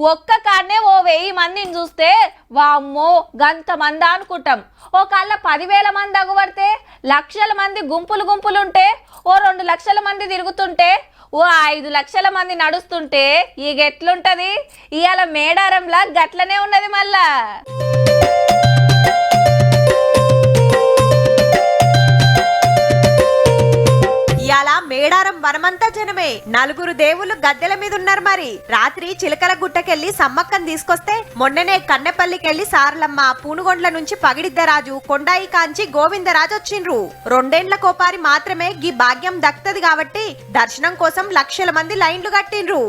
ఒక్క కాడనే ఓ 1000 మందిని చూస్తే వామ్మో గంత మంది అనుకుంటాం. ఓ కళ్ళ 10,000 మంది అగుపడితే, లక్షల మంది గుంపులు గుంపులుంటే, ఓ 2 లక్షల మంది తిరుగుతుంటే, ఓ 5 లక్షల మంది నడుస్తుంటే ఇక ఎట్లుంటది? ఇవాళ మేడారంలా గట్లనే ఉన్నది మళ్ళా. ఇయాల మేడారం వనమంతా జనమే. 4 దేవుళ్ళు గద్దెల మీద ఉన్నారు. మరి రాత్రి చిలకల గుట్టకెళ్లి సమ్మక్కని తీసుకొస్తే, మొన్ననే కన్నెపల్లికెళ్లి సారలమ్మ, పూనుగొండ్ల నుంచి పగిడిద్దరాజు, కొండాయి కాంచి గోవిందరాజు వచ్చిండ్రు. 2 ఏండ్ల కోపారి మాత్రమే గీ భాగ్యం దక్కుతది కాబట్టి దర్శనం కోసం లక్షల మంది లైన్లు కట్టిండ్రు.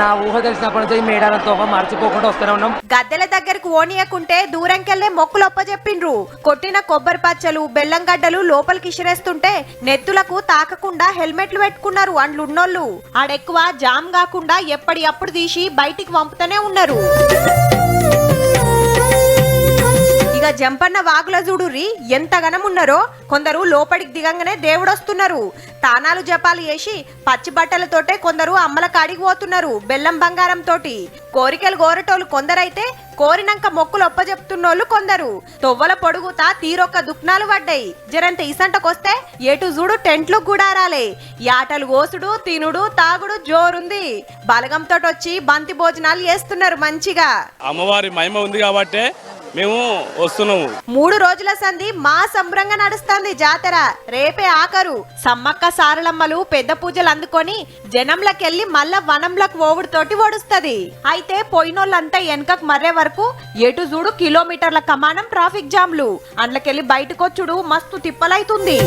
నా ఊహ తెలిసినప్పటి నుంచి మేడారంతో మర్చిపోకుండా వస్తూనే ఉన్నాం. గద్దెల దగ్గరకు ఓనియకుంటే దూరంకెళ్లే మొక్కులు ఒప్పజెప్పిండ్రు. కొట్టిన కొబ్బరి పచ్చలు, బెల్లం గడ్డలు లోపలికి ఇసిరేస్తుంటే నెత్తులకు తాకకుండా హెల్మెట్లు పెట్టుకున్నారు అండ్లున్నోళ్ళు. ఆడెక్కువ జామ్ కాకుండా ఎప్పటి అప్పుడు తీసి బయటికి పంపుతూనే ఉన్నారు. ఇక జంపన్న వాగుల చూడుర్రి ఎంత గనమున్నారో. కొందరు లోపలికి దిగంగానే దేవుడొస్తున్నారు. తానాలు జపాలు చేసి పచ్చి బట్టలతోటే కొందరు అమ్మల కాడికి పోతున్నారు బెల్లం బంగారం తోటి. కోరికలు కోరటోళ్ళు కొందరైతే కోరినాక మొక్కులు ఒప్పజెప్తున్నోళ్ళు కొందరు. తొవ్వల పొడుగుతా తీరొక్క దుఃఖాలు పడ్డాయి. జరంత ఇసంటకొస్తే ఏటు చూడు టెంట్లు గుడారాలే. యాటలు కోసుడు, తినుడు, తాగుడు జోరుంది. బలగంతో వచ్చి బంతి భోజనాలు చేస్తున్నారు మంచిగా. అమ్మవారి మహిమ ఉంది కాబట్టి మేము వస్తున్నాము. 3 రోజుల సంధి మా సంబరంగా నడుస్తుంది జాతర. రేపే ఆఖరు. సమ్మక్క సారలమ్మలు పెద్ద పూజలు అందుకొని జనంలకెళ్లి మళ్ళా వనంలకు ఓవుడుతోటి ఓడుస్తది. అయితే పోయినోళ్ళంతా వెనకకు మర్రే వరకు ఎటు చూడు కిలోమీటర్ల కమానం ట్రాఫిక్ జామ్లు. అండ్లకెళ్లి బయటకొచ్చుడు మస్తు తిప్పలైతుంది.